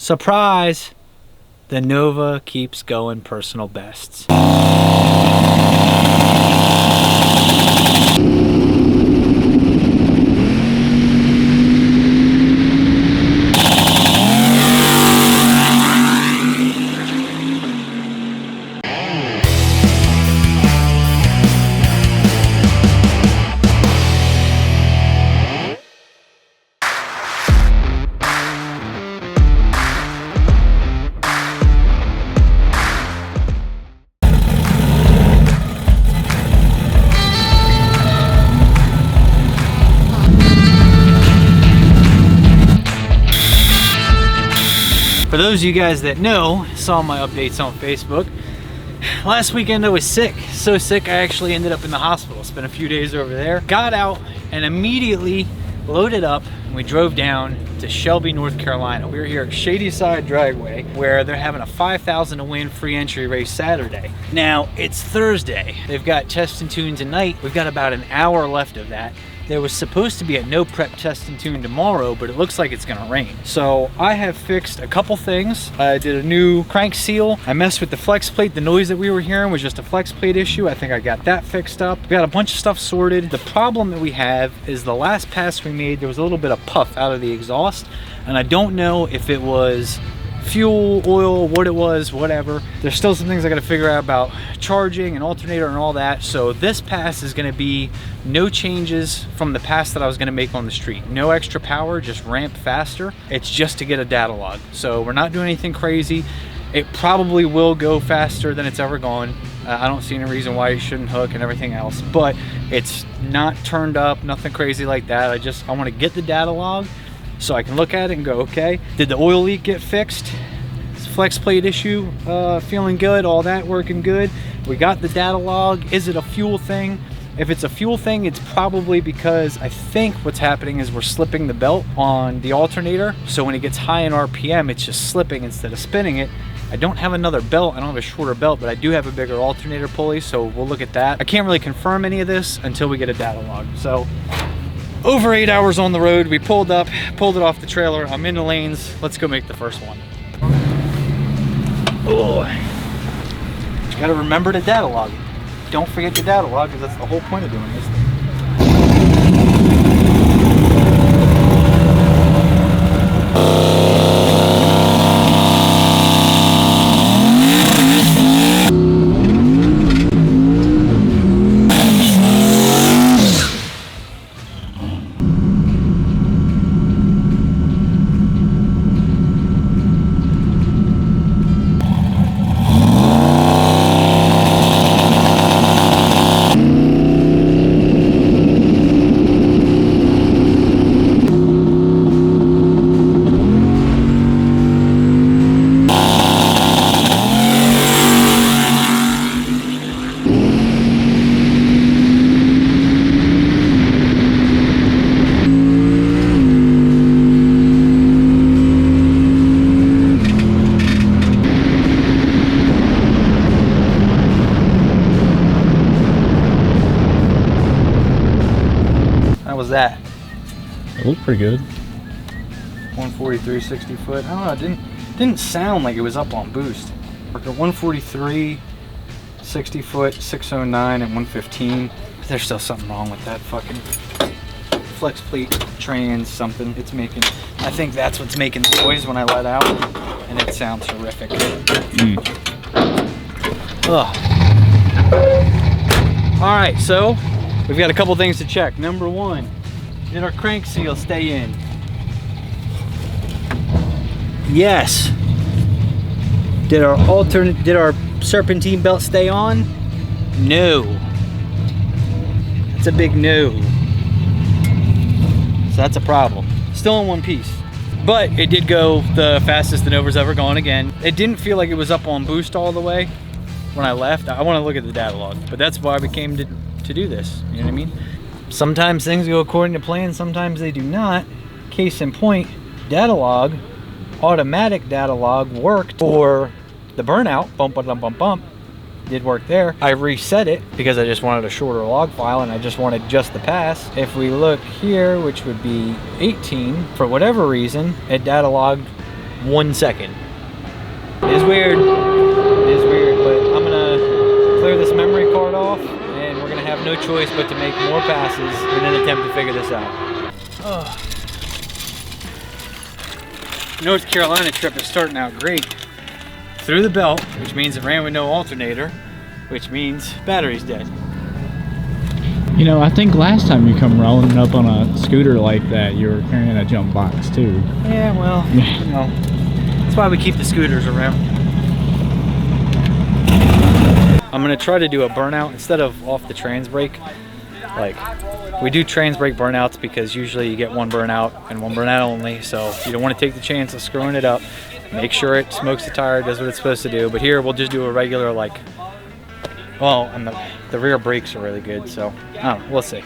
Surprise! The Nova keeps going personal bests. For those of you guys that know, saw my updates on Facebook, last weekend I was sick. So sick I actually ended up in the hospital. Spent a few days over there. Got out and immediately loaded up and we drove down to Shelby, North Carolina. We were here at Shadyside Dragway where they're having a 5,000 to win free entry race Saturday. Now it's Thursday. They've got test and tune tonight. We've got about an hour left of that. There was supposed to be a no prep test and tune tomorrow, but it looks like it's gonna rain. So I have fixed a couple things. I did a new crank seal. I messed with the flex plate. The noise that we were hearing was just a flex plate issue. I think I got that fixed up. We got a bunch of stuff sorted. The problem that we have is the last pass we made, there was a little bit of puff out of the exhaust, and I don't know if it was fuel, oil, what it was, whatever. There's still some things I gotta figure out about charging and alternator and all that. So this pass is gonna be no changes from the pass that I was gonna make on the street. No extra power, just ramp faster. It's just to get a data log. So we're not doing anything crazy. It probably will go faster than it's ever gone. I don't see any reason why you shouldn't hook and everything else, but it's not turned up, nothing crazy like that. I wanna get the data log so I can look at it and go, okay, did the oil leak get fixed? Flex plate issue, feeling good, all that working good. We got the data log. Is it a fuel thing? If it's a fuel thing, it's probably because I think what's happening is we're slipping the belt on the alternator. So when it gets high in RPM, it's just slipping instead of spinning it. I don't have another belt. I don't have a shorter belt, but I do have a bigger alternator pulley. So we'll look at that. I can't really confirm any of this until we get a data log. So over 8 hours on the road, we pulled up, pulled it off the trailer. I'm in the lanes. Let's go make the first one. Oh, you gotta remember the data log. Don't forget your data log, because that's the whole point of doing this thing. That? It looked pretty good. 143, 60 foot. I don't know, it didn't sound like it was up on boost. We're at 143, 60 foot, 609 and 115. There's still something wrong with that fucking flex plate trans something. It's making, I think that's what's making the noise when I let out, and it sounds horrific. Ugh. All right, so we've got a couple things to check. Number one, did our crank seal stay in? Yes. Did our serpentine belt stay on? No. That's a big no. So that's a problem. Still in one piece. But it did go the fastest the Nova's ever gone again. It didn't feel like it was up on boost all the way when I left. I want to look at the data log, but that's why we came to do this. You know what I mean? Sometimes things go according to plan, sometimes they do not. Case in point, data log, automatic data log worked for the burnout, bump, bump, bump, bump, did work there. I reset it because I just wanted a shorter log file and I just wanted just the pass. If we look here, which would be 18, for whatever reason, it data logged 1 second. It is weird. It is weird, but I'm gonna clear this memory card off, and we're gonna have no choice but to make more passes in an attempt to figure this out. North Carolina trip is starting out great. Through the belt, which means it ran with no alternator, which means battery's dead. You know, I think last time you come rolling up on a scooter like that, you were carrying a jump box too. Yeah, well, you know, that's why we keep the scooters around. I'm gonna try to do a burnout instead of off the trans brake. Like, we do trans brake burnouts because usually you get one burnout and one burnout only, so you don't want to take the chance of screwing it up. Make sure it smokes the tire, does what it's supposed to do. But here we'll just do a regular, like, well, and the rear brakes are really good, so I don't know, we'll see.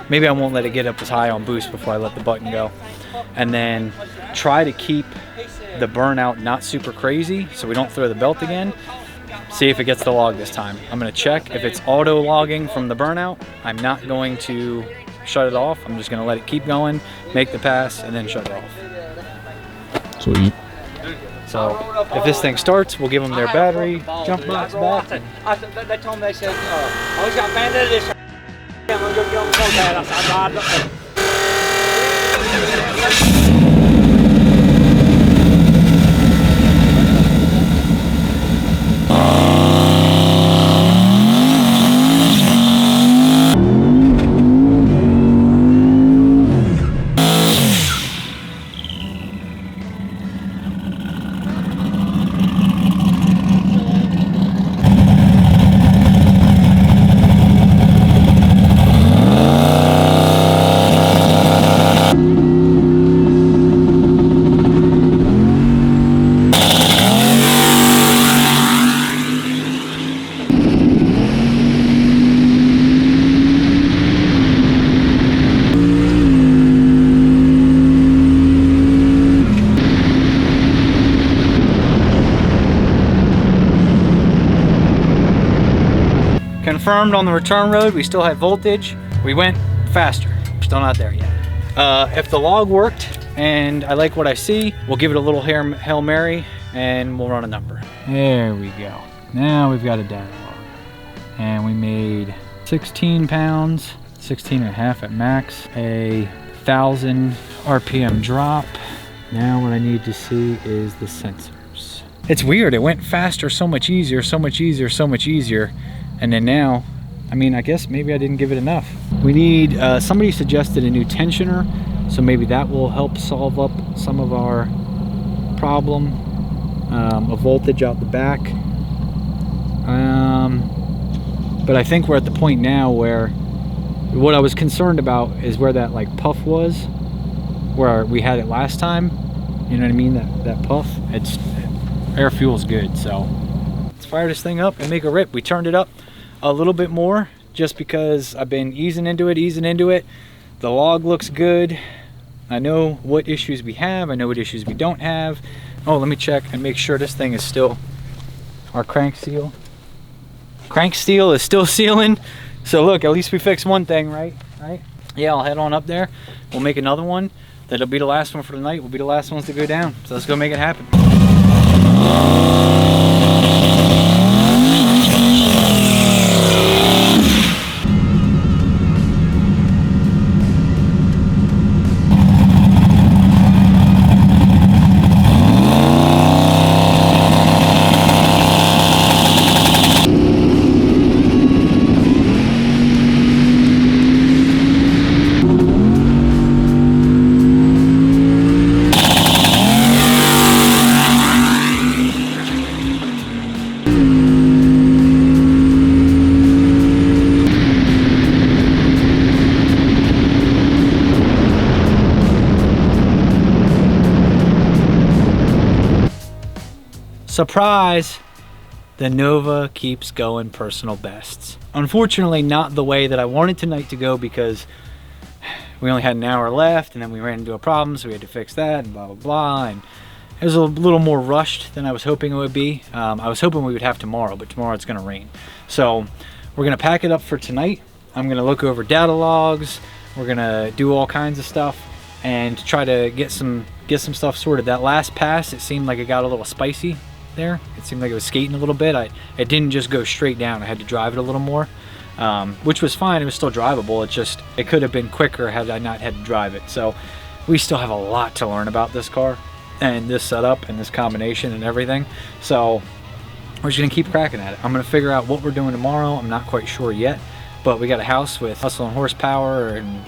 Maybe I won't let it get up as high on boost before I let the button go. And then try to keep the burnout not super crazy so we don't throw the belt again. See if it gets the log this time. I'm gonna check if it's auto logging from the burnout. I'm not going to shut it off. I'm just gonna let it keep going, make the pass, and then shut it off. Sweet. So if this thing starts, we'll give them their battery, jump box back. They told me, they said, oh, he's got banded this. I'm gonna go get on the phone pad. I said, Confirmed on the return road, we still had voltage. We went faster, still not there yet. If the log worked and I like what I see, we'll give it a little Hail Mary and we'll run a number. There we go. Now we've got a down log. And we made 16 pounds, 16 and a half at max, a 1,000 RPM drop. Now what I need to see is the sensors. It's weird, it went faster, so much easier, so much easier, so much easier. And then now, I mean, I guess maybe I didn't give it enough. We need, somebody suggested a new tensioner, so maybe that will help solve up some of our problem of voltage out the back. But I think we're at the point now where what I was concerned about is where that like puff was, where we had it last time. You know what I mean? That puff, air fuel's good, so let's fire this thing up and make a rip. We turned it up a little bit more just because I've been easing into it. The log looks good. I know what issues we have. I know what issues we don't have. Oh, let me check and make sure this thing is still, our crank seal. Crank steel is still sealing. So look, at least we fixed one thing, right? Yeah, I'll head on up there. We'll make another one. That'll be the last one for the night. We'll be the last ones to go down. So let's go make it happen. Surprise! The Nova keeps going personal bests. Unfortunately, not the way that I wanted tonight to go because we only had an hour left and then we ran into a problem, so we had to fix that and blah, blah, blah. And it was a little more rushed than I was hoping it would be. I was hoping we would have tomorrow, but tomorrow it's gonna rain. So we're gonna pack it up for tonight. I'm gonna look over data logs. We're gonna do all kinds of stuff and try to get some get some stuff sorted. That last pass, it seemed like it got a little spicy there. It seemed like it was skating a little bit. It didn't just go straight down. I had to drive it a little more, which was fine. It was still drivable. It could have been quicker had I not had to drive it. So we still have a lot to learn about this car and this setup and this combination and everything. So we're just gonna keep cracking at it. I'm gonna figure out what we're doing tomorrow. I'm not quite sure yet, but we got a house with Hustle and Horsepower and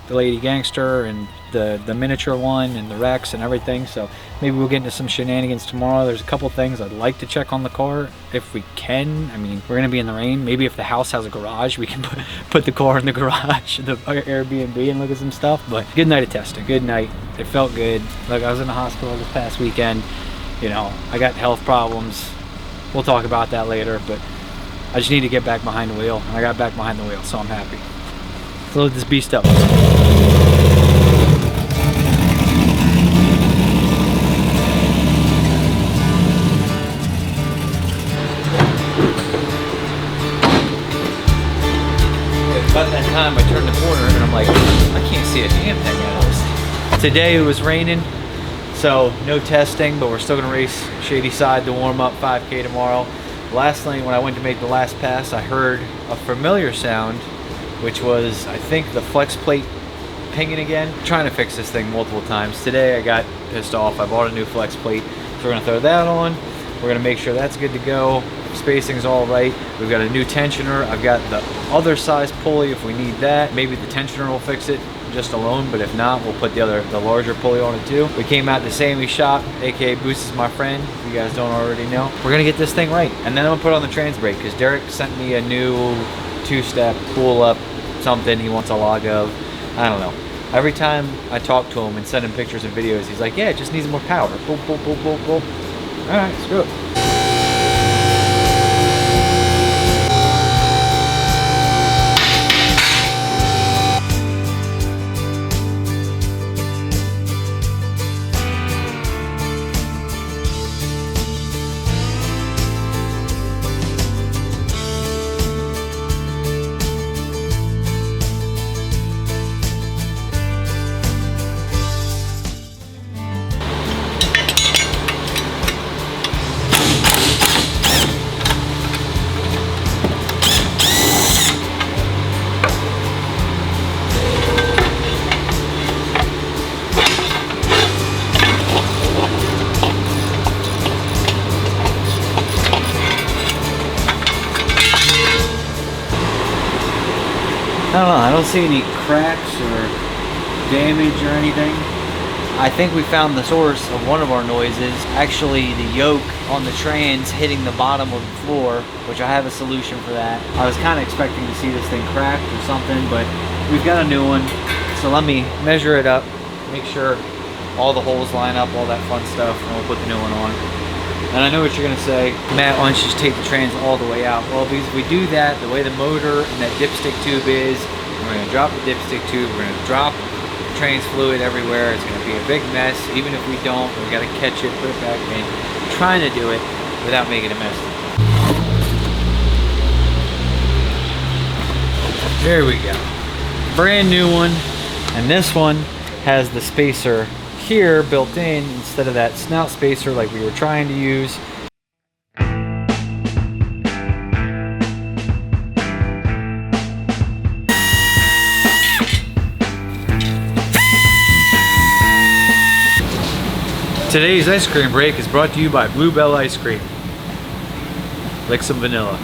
the Lady Gangster and the miniature one and the Rex and everything. So maybe we'll get into some shenanigans tomorrow. There's a couple things I'd like to check on the car if we can. I mean, we're gonna be in the rain. Maybe if the house has a garage, we can put the car in the garage, the Airbnb, and look at some stuff. But good night of testing. Good night. It felt good. Like, I was in the hospital this past weekend. You know, I got health problems. We'll talk about that later, but I just need to get back behind the wheel, and I got back behind the wheel, so I'm happy. Let's load this beast up. About that time I turned the corner and I'm like, I can't see a damn thing out of this. Today it was raining, so no testing, but we're still gonna race Shadyside to warm up 5K tomorrow. Last night when I went to make the last pass, I heard a familiar sound, which was, I think, the flex plate pinging again. I'm trying to fix this thing multiple times. Today I got pissed off. I bought a new flex plate, so we're gonna throw that on. We're gonna make sure that's good to go. Spacing's all right. We've got a new tensioner. I've got the other size pulley if we need that. Maybe the tensioner will fix it just alone, but if not, we'll put the larger pulley on it too. We came out to Sammy's shop, aka Boost is my friend, if you guys don't already know. We're gonna get this thing right, and then I'm gonna put on the trans brake because Derek sent me a new 2-step pull up something he wants a log of. I don't know. Every time I talk to him and send him pictures and videos, he's like, yeah, it just needs more power. Boop, boop, boop, boop, boop. All right, screw it. I don't know, I don't see any cracks or damage or anything. I think we found the source of one of our noises. Actually, the yoke on the trans hitting the bottom of the floor, which I have a solution for that. I was kind of expecting to see this thing cracked or something, but we've got a new one. So let me measure it up, make sure all the holes line up, all that fun stuff, and we'll put the new one on. And I know what you're gonna say, Matt, why don't you just take the trans all the way out? Well, because if we do that, the way the motor and that dipstick tube is, we're gonna drop the dipstick tube, we're gonna drop trans fluid everywhere. It's gonna be a big mess. Even if we don't, we gotta catch it, put it back in. I'm trying to do it without making a mess. There we go. Brand new one. And this one has the spacer here built in instead of that snout spacer like we were trying to use. Today's ice cream break is brought to you by Bluebell Ice Cream. Like some vanilla.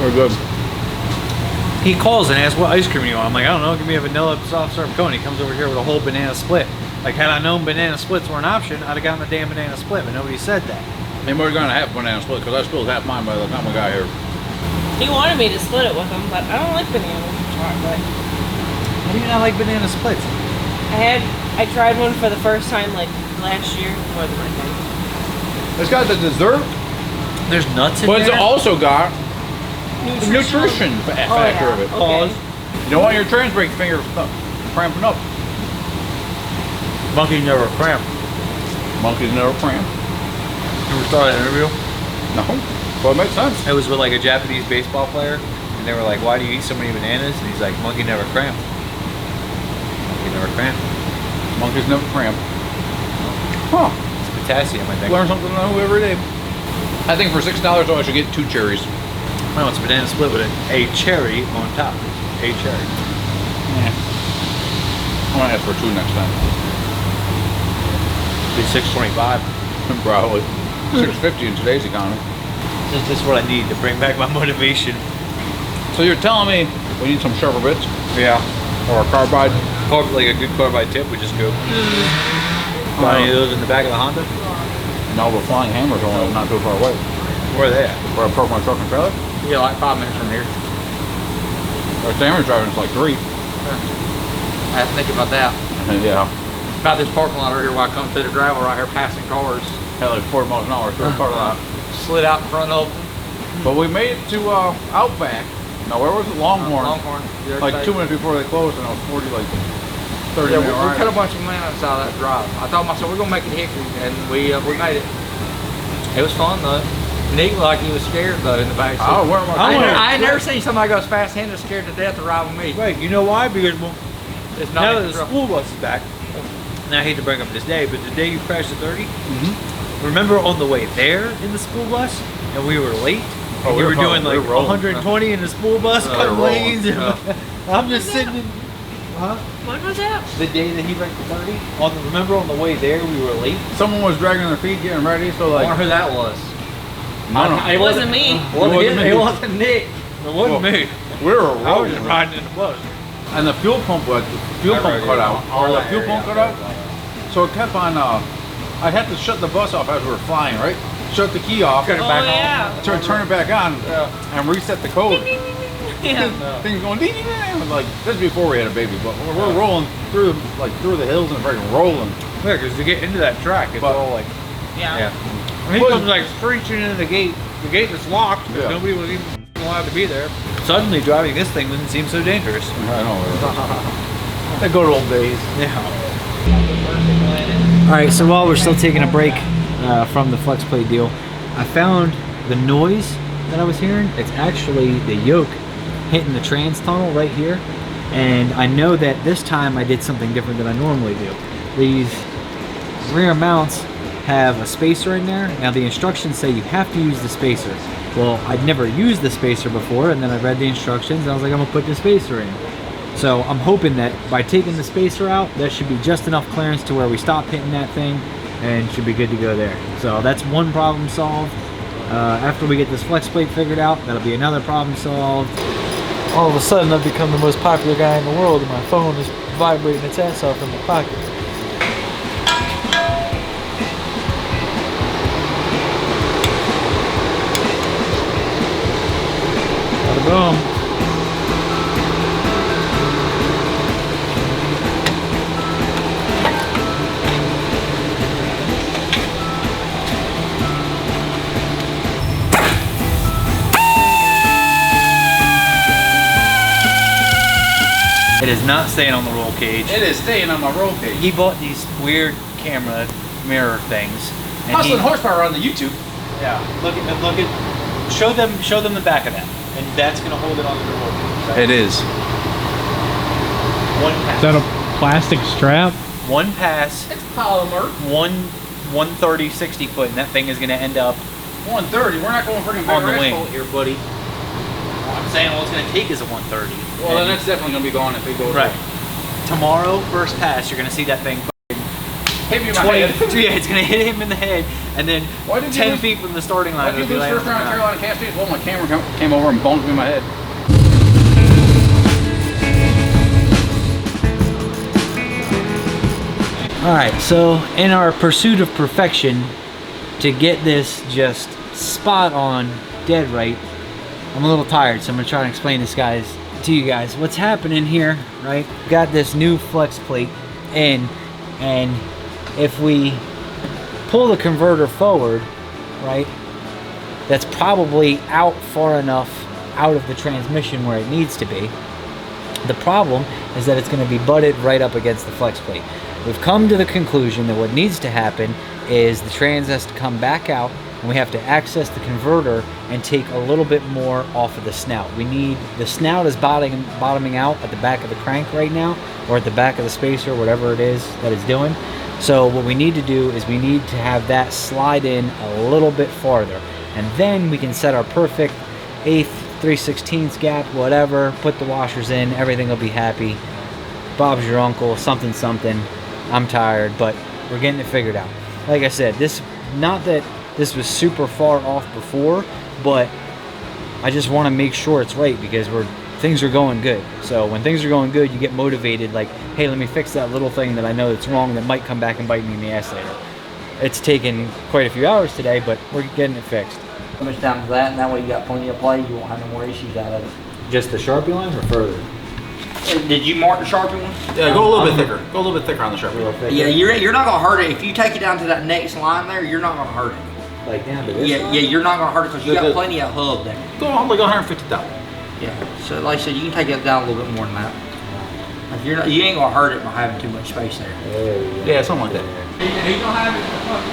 We're good. He calls and asks what ice cream you want. I'm like, I don't know, give me a vanilla soft serve cone. He comes over here with a whole banana split. Like, had I known banana splits were an option, I'd have gotten a damn banana split, but nobody said that. And we're gonna have banana split because I spilled half mine by the time we got here. He wanted me to split it with him, but I don't like bananas. Chocolate. How do you not like banana splits? I tried one for the first time like last year for the birthday. It's got the dessert, There's nuts in but there? it's also got the nutrition factor of it. Okay. You don't want your trans brake finger cramping up. Monkey never cramp. Monkeys never cramp. You ever saw that interview? No, well it makes sense. It was with like a Japanese baseball player, and And they were like, why do you eat so many bananas? And he's like, monkey never cramp. Monkey never cramp. Monkeys never cramp. Huh. It's potassium, I think. Learn something new every day. I think for $6 though, I should get 2 cherries. No, it's a banana split with a cherry on top. A cherry. Yeah. I'm gonna ask for 2 next time. Be $6.25. Probably. $6.50 in today's economy. This is what I need to bring back my motivation. So you're telling me we need some sharper bits? Yeah. Or a carbide? Like a good carbide tip would just go. Got any of those in the back of the Honda? No, but Flying Hammer's only not too far away. Where are they at? Where I park my truck and trailer? Yeah, like 5 minutes from here. Our Hammer's driving is like 3. I have to think about that. Yeah. About this parking lot right here while I come through the gravel right here passing cars. Had like 40 miles an hour through the parking lot. Slid out in front of them. But we made it to Outback. No, where was it? Longhorn. Longhorn. Like 2 minutes before they closed, and I was 40, like 30 Yeah, minutes. we cut a bunch of minutes out of that drive. I told myself we're gonna make it Hickory, and we made it. It was fun though. Nick looked like he was scared though in the back seat. Oh, where am I? I ain't never seen somebody go as fast-handed scared to death to ride with me. Right, you know why? Because It's now not that the school bus is back, and I hate to bring up this day, but the day you crashed the 30, remember on the way there in the school bus, and we were late? Oh, and we you were were doing probably- like we were rolling. 120 in the school bus, we cutting were rolling, lanes. And I'm just sitting in, What was that? the day that he wrecked the 30, remember on the way there we were late? Someone was dragging their feet, getting ready, so I like. wonder who that was. No. It wasn't me. It wasn't Nick. It wasn't me. We were I was rolling. just riding in the bus. And the fuel pump cut out. Or the fuel pump cut out. So it kept on, I had to shut the bus off as we were flying, right? Shut the key off. Cut it back on. Yeah. Turn it back on and reset the code. Yeah. Things going ding ding ding. Like this is before we had a baby, but we're rolling through the hills and freaking rolling. Yeah, because to get into that track, it's all like, Yeah. He comes like screeching into the gate. The gate was locked. Yeah. Nobody was even allowed to be there. Suddenly, driving this thing didn't seem so dangerous. I know. The good old days. Yeah. All right. So while we're still taking a break from the flex plate deal, I found the noise that I was hearing. It's actually the yoke hitting the trans tunnel right here, and I know that this time I did something different than I normally do. These rear mounts have a spacer in there. Now the instructions say you have to use the spacer. Well, I'd never used the spacer before, and then I read the instructions and I was like, I'm gonna put the spacer in. So I'm hoping that by taking the spacer out, there should be just enough clearance to where we stop hitting that thing and should be good to go there. So that's one problem solved. After we get this flex plate figured out, that'll be another problem solved. All of a sudden I've become the most popular guy in the world and my phone is vibrating its ass off in my pocket. Boom. It is not staying on the roll cage. It is staying on my roll cage. He bought these weird camera mirror things. And Hustling horsepower on the YouTube. Yeah. Look at. Show them the back of that, and that's gonna hold it onto the roll cage. Right? It is. One pass. Is that a plastic strap? One pass. It's polymer. 130 60 foot, and that thing is gonna end up 130. We're not going to bring on the wing asphalt here, buddy. I'm saying all it's gonna take is a 130. Well, then that's definitely going to be gone if it goes right. Tomorrow, first pass, you're gonna see that thing. Hit me in my 20, head. yeah, it's gonna hit him in the head, and then Why did you 10 lose- feet from the starting line. Why did you it'll be lose laying first on round the of ground. Carolina Cascades? Well, my camera came over and bonked me in my head. Alright, so in our pursuit of perfection, to get this just spot on, dead right, I'm a little tired, so I'm gonna try and explain this to you guys. What's happening here, right? Got this new flex plate in, and if we pull the converter forward, right, that's probably out far enough out of the transmission where it needs to be. The problem is that it's going to be butted right up against the flex plate. We've come to the conclusion that what needs to happen is the trans has to come back out and we have to access the converter and take a little bit more off of the snout. We need, the snout is bottoming out at the back of the crank right now, or at the back of the spacer, whatever it is that it's doing. So what we need to do is we need to have that slide in a little bit farther, and then we can set our perfect 1/8, 3/16 gap, whatever, put the washers in, everything will be happy. Bob's your uncle, something, something. I'm tired, but we're getting it figured out. Like I said, this, not that this was super far off before, but I just want to make sure it's right, because things are going good. So when things are going good, you get motivated, like, hey, let me fix that little thing that I know that's wrong that might come back and bite me in the ass later. It's taken quite a few hours today, but we're getting it fixed. How much time is that? And that way you got plenty of play. You won't have no more issues out of it. Just the Sharpie lines or further? Did you mark the Sharpie one? Yeah, go a little bit thicker. Go a little bit thicker on the Sharpie. Yeah, you're not gonna hurt it. If you take it down to that next line there, you're not gonna hurt it. Like down to this line? Yeah, you're not gonna hurt it because you got plenty of hub there. Go on like 150,000. Yeah, so like I said, you can take it down a little bit more than that. If you ain't gonna hurt it by having too much space there. Yeah, something like that.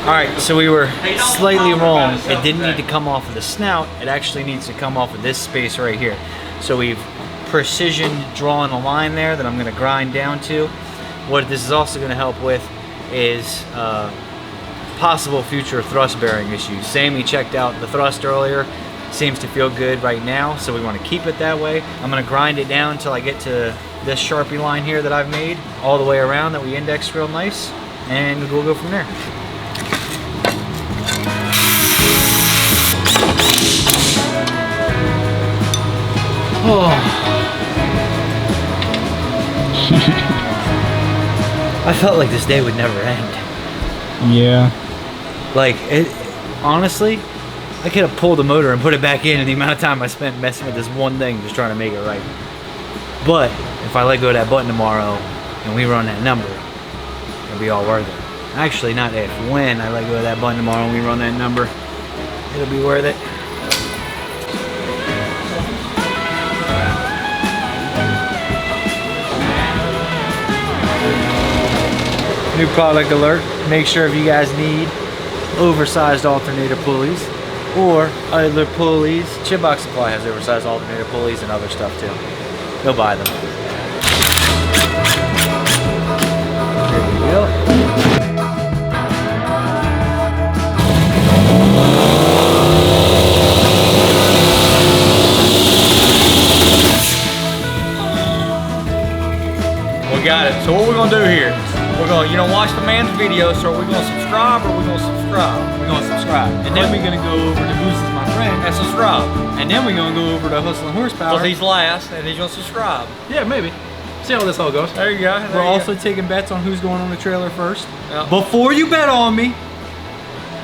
Alright, so we were slightly wrong. It didn't need to come off of the snout. It actually needs to come off of this space right here. So we've precision drawn a line there that I'm going to grind down to. What this is also going to help with is possible future thrust bearing issues. Sammy checked out the thrust earlier. Seems to feel good right now, so we want to keep it that way. I'm going to grind it down until I get to this Sharpie line here that I've made all the way around that we indexed real nice, and we'll go from there. Oh. I felt like this day would never end. Yeah. Like, honestly, I could have pulled the motor and put it back in the amount of time I spent messing with this one thing just trying to make it right. But if I let go of that button tomorrow and we run that number, it'll be all worth it. Actually, not if. When I let go of that button tomorrow and we run that number, it'll be worth it. New product alert. Make sure if you guys need oversized alternator pulleys or other pulleys, SHITBOX Supply has oversized alternator pulleys and other stuff too. Go buy them. There we go. We got it. So what we're gonna do here? We're gonna, watch the man's video. So are we gonna subscribe or are we gonna subscribe? We're gonna subscribe. And then we're gonna go over to Who's Is My Friend and subscribe. And then we're gonna go over to Hustle and Horsepower. Because he's last and he's gonna subscribe. Yeah, maybe. See how this all goes. There you go. We're also taking bets on who's going on the trailer first. Yep. Before you bet on me,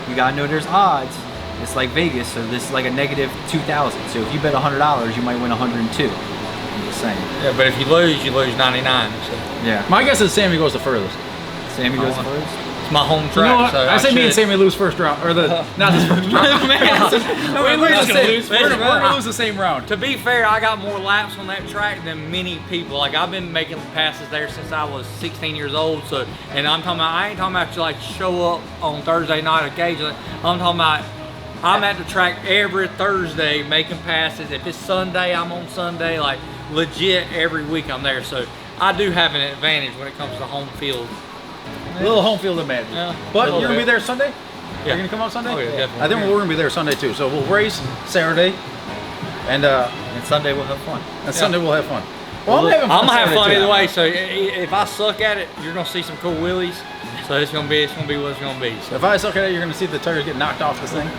you gotta know there's odds. It's like Vegas, so this is like a negative 2,000. So if you bet $100, you might win 102. I'm just saying. Yeah, but if you lose 99. So. Yeah. My guess is Sammy goes the furthest. Sammy goes first. It's my home track. You know what? So I say me and Sammy lose first round, or not this first round. We're gonna lose the same round. To be fair, I got more laps on that track than many people. Like I've been making passes there since I was 16 years old. So, and I'm talking about, I ain't talking about you like show up on Thursday night occasionally. I'm talking about I'm at the track every Thursday making passes. If it's Sunday, I'm on Sunday. Like legit every week I'm there. So I do have an advantage when it comes to home field. A little home field advantage. Yeah, but you're gonna be there Sunday? Yeah. You're gonna come out Sunday? Oh, yeah, definitely. I think we're gonna be there Sunday too. So we'll race Saturday, and Sunday we'll have fun. And Sunday we'll have fun. Well, I'm gonna have fun either way. So if I suck at it, you're gonna see some cool wheelies. So it's gonna be what it's gonna be. So if I suck at it, you're gonna see the tires get knocked off this thing,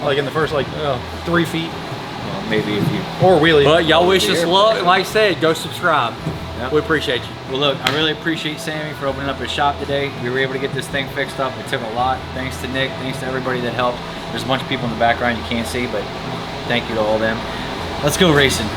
like in the first 3 feet. Well, maybe if you or wheelie. But y'all wish us luck. And like I said, go subscribe. Yep. We appreciate you. Well, look, I really appreciate Sammy for opening up his shop today. We were able to get this thing fixed up. It took a lot. Thanks to Nick. Thanks to everybody that helped. There's a bunch of people in the background you can't see, but thank you to all of them. Let's go racing.